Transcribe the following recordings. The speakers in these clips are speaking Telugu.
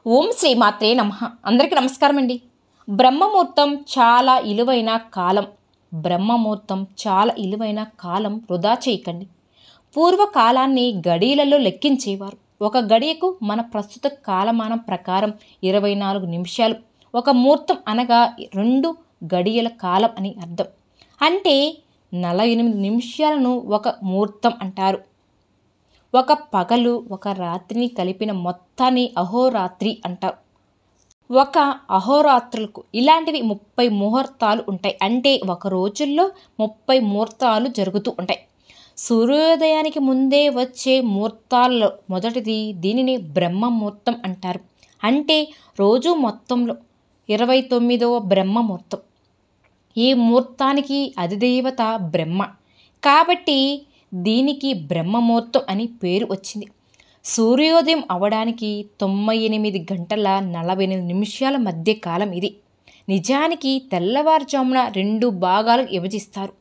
ఓం శ్రీ మాత్రే నమః. అందరికీ నమస్కారం అండి. బ్రహ్మముహూర్తం చాలా ఇలువైన కాలం. బ్రహ్మముహూర్తం చాలా ఇలువైన కాలం వృధా చేయకండి. పూర్వకాలాన్ని గడియలలో లెక్కించేవారు. ఒక గడియకు మన ప్రస్తుత కాలమానం ప్రకారం 24 నిమిషాలు. ఒక ముహూర్తం అనగా 2 గడియల కాలం అని అర్థం. అంటే 48 నిమిషాలను ఒక ముహూర్తం అంటారు. ఒక పగలు ఒక రాత్రిని కలిపిన మొత్తాన్ని అహోరాత్రి అంటారు. ఒక అహోరాత్రులకు ఇలాంటివి 30 ముహూర్తాలు ఉంటాయి. అంటే ఒక రోజుల్లో 30 ముహూర్తాలు జరుగుతూ ఉంటాయి. సూర్యోదయానికి ముందే వచ్చే ముహూర్తాల్లో మొదటిది దీనిని బ్రహ్మ ముహూర్తం అంటారు. అంటే రోజు మొత్తంలో 29వ బ్రహ్మ ముహూర్తం. ఈ ముహూర్తానికి అధిదేవత బ్రహ్మ కాబట్టి దీనికి బ్రహ్మముహూర్తం అని పేరు వచ్చింది. సూర్యోదయం అవడానికి 98 గంటల 48 నిమిషాల మధ్య కాలం ఇది. నిజానికి తెల్లవారుజామున 2 భాగాలు విభజిస్తారు.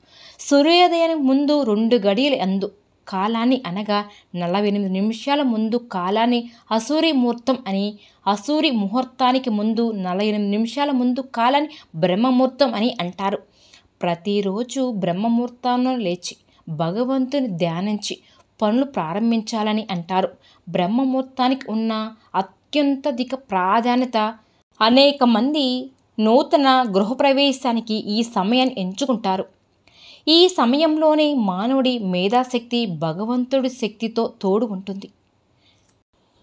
సూర్యోదయానికి ముందు 2 గడియల అందు కాలాన్ని అనగా 48 నిమిషాల ముందు కాలాన్ని అసూరి ముహూర్తం అని, అసూరి ముహూర్తానికి ముందు 48 నిమిషాల ముందు కాలాన్ని బ్రహ్మముహూర్తం అని అంటారు. ప్రతిరోజు బ్రహ్మముహూర్తంలో లేచి భగవంతుని ధ్యానించి పనులు ప్రారంభించాలని అంటారు. బ్రహ్మముహూర్తానికి ఉన్న అత్యంతధిక ప్రాధాన్యత అనేక మంది నూతన గృహప్రవేశానికి ఈ సమయాన్ని ఎంచుకుంటారు. ఈ సమయంలోనే మానవుడి మేధాశక్తి భగవంతుడి శక్తితో తోడు ఉంటుంది.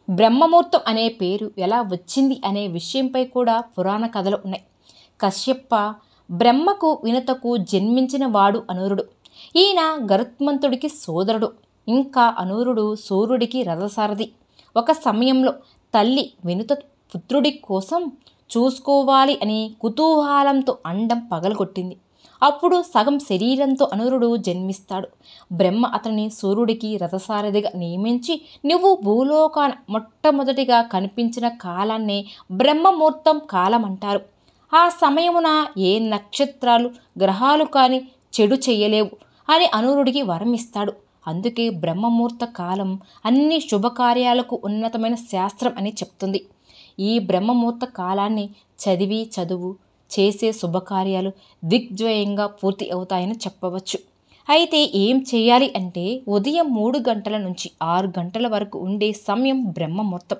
బ్రహ్మముహూర్తం అనే పేరు ఎలా వచ్చింది అనే విషయంపై కూడా పురాణ కథలు ఉన్నాయి. కశ్యప బ్రహ్మకు వినతకు జన్మించిన వాడు అనూరుడు. ఈయన గరుత్మంతుడికి సోదరుడు. ఇంకా అనూరుడు సూర్యుడికి రథసారథి. ఒక సమయంలో తల్లి వినుత పుత్రుడి కోసం చూసుకోవాలి అని కుతూహలంతో అండం పగలగొట్టింది. అప్పుడు సగం శరీరంతో అనూరుడు జన్మిస్తాడు. బ్రహ్మ అతని సూర్యుడికి రథసారథిగా నియమించి నువ్వు భూలోకాన మొట్టమొదటిగా కనిపించిన కాలాన్నే బ్రహ్మముహూర్తం కాలం అంటారు. ఆ సమయమున ఏ నక్షత్రాలు గ్రహాలు కానీ చెడు చెయ్యలేవు అని అనూరుడికి వరం ఇస్తాడు. అందుకే బ్రహ్మముహూర్త కాలం అన్ని శుభకార్యాలకు ఉన్నతమైన శాస్త్రం అని చెప్తుంది. ఈ బ్రహ్మముహూర్త కాలాన్ని చదువు చేసే శుభకార్యాలు దిగ్విజయంగా పూర్తి అవుతాయని చెప్పవచ్చు. అయితే ఏం చేయాలి అంటే ఉదయం 3 గంటల నుంచి 6 గంటల వరకు ఉండే సమయం బ్రహ్మముహూర్తం.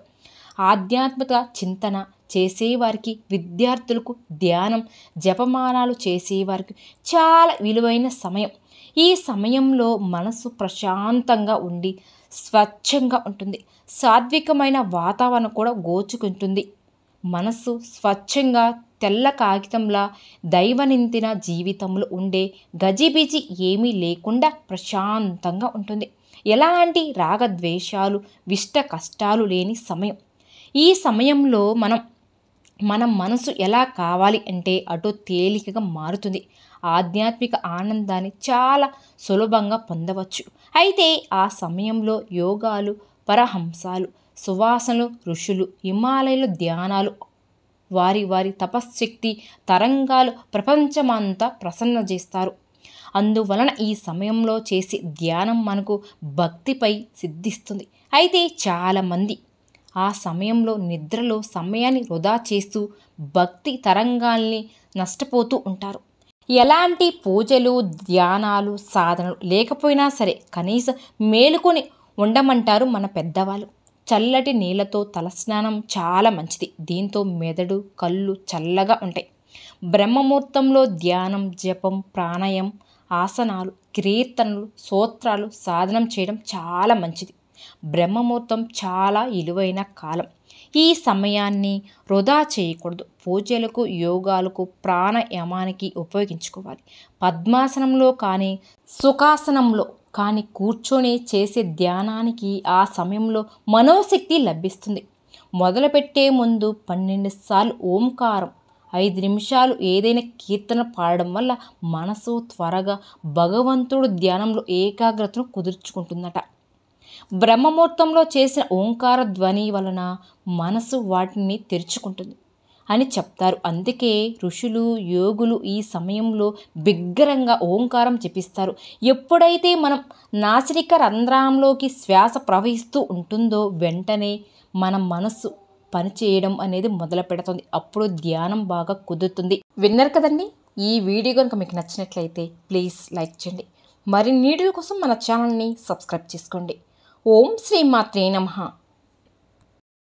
ఆధ్యాత్మిక చింతన చేసేవారికి, విద్యార్థులకు, ధ్యానం జపమానాలు చేసేవారికి చాలా విలువైన సమయం. ఈ సమయంలో మనసు ప్రశాంతంగా ఉండి స్వచ్ఛంగా ఉంటుంది. సాత్వికమైన వాతావరణం కూడా గోచుకుంటుంది. మనసు స్వచ్ఛంగా తెల్ల కాగితంలా దైవనింతిన జీవితంలో ఉండే గజిబిజి ఏమీ లేకుండా ప్రశాంతంగా ఉంటుంది. ఎలాంటి రాగద్వేషాలు విష్ట కష్టాలు లేని సమయం. ఈ సమయంలో మన మనసు ఎలా కావాలి అంటే అటు తేలికగా మారుతుంది. ఆధ్యాత్మిక ఆనందాన్ని చాలా సులభంగా పొందవచ్చు. అయితే ఆ సమయంలో యోగాలు, పరహంసాలు, సువాసనలు, ఋషులు, హిమాలయాలు ధ్యానాలు వారి తపశ్శక్తి తరంగాలు ప్రపంచమంతా ప్రసన్నజేస్తారు. అందువలన ఈ సమయంలో చేసే ధ్యానం మనకు భక్తిపై సిద్ధిస్తుంది. అయితే చాలామంది ఆ సమయంలో నిద్రలో సమయాన్ని వృధా చేస్తూ భక్తి తరంగాల్ని నష్టపోతూ ఉంటారు. ఎలాంటి పూజలు, ధ్యానాలు, సాధనలు లేకపోయినా సరే కనీసం మేలుకొని ఉండమంటారు మన పెద్దవాళ్ళు. చల్లటి నీళ్ళతో తలస్నానం చాలా మంచిది. దీంతో మెదడు, కళ్ళు చల్లగా ఉంటాయి. బ్రహ్మముహూర్తంలో ధ్యానం, జపం, ప్రాణాయామం, ఆసనాలు, కీర్తనలు, స్తోత్రాలు సాధనం చేయడం చాలా మంచిది. బ్రహ్మముహూర్తం చాలా విలువైన కాలం. ఈ సమయాన్ని వృధా చేయకూడదు. పూజలకు, యోగాలకు, ప్రాణాయామానికి ఉపయోగించుకోవాలి. పద్మాసనంలో కానీ సుఖాసనంలో కానీ కూర్చొని చేసే ధ్యానానికి ఆ సమయంలో మనోశక్తి లభిస్తుంది. మొదలుపెట్టే ముందు 12 సార్లు ఓంకారం, 5 నిమిషాలు ఏదైనా కీర్తన పాడడం వల్ల మనసు త్వరగా భగవంతుడు ధ్యానంలో ఏకాగ్రతను కుదుర్చుకుంటుందట. బ్రహ్మముహూర్తంలో చేసిన ఓంకార ధ్వని వలన మనసు వాటిని తెరుచుకుంటుంది అని చెప్తారు. అందుకే ఋషులు, యోగులు ఈ సమయంలో బిగ్గరగా ఓంకారం జపిస్తారు. ఎప్పుడైతే మనం నాసిక రంధ్రంలోకి శ్వాస ప్రవహిస్తూ ఉంటుందో వెంటనే మన మనసు పనిచేయడం అనేది మొదలు పెడుతుంది. అప్పుడు ధ్యానం బాగా కుదురుతుంది. విన్నారు కదండి. ఈ వీడియో కనుక మీకు నచ్చినట్లయితే ప్లీజ్ లైక్ చేయండి. మరిన్ని వీడియోల కోసం మన ఛానల్ని సబ్స్క్రైబ్ చేసుకోండి. ఓం శ్రీ మాత్రే నమః.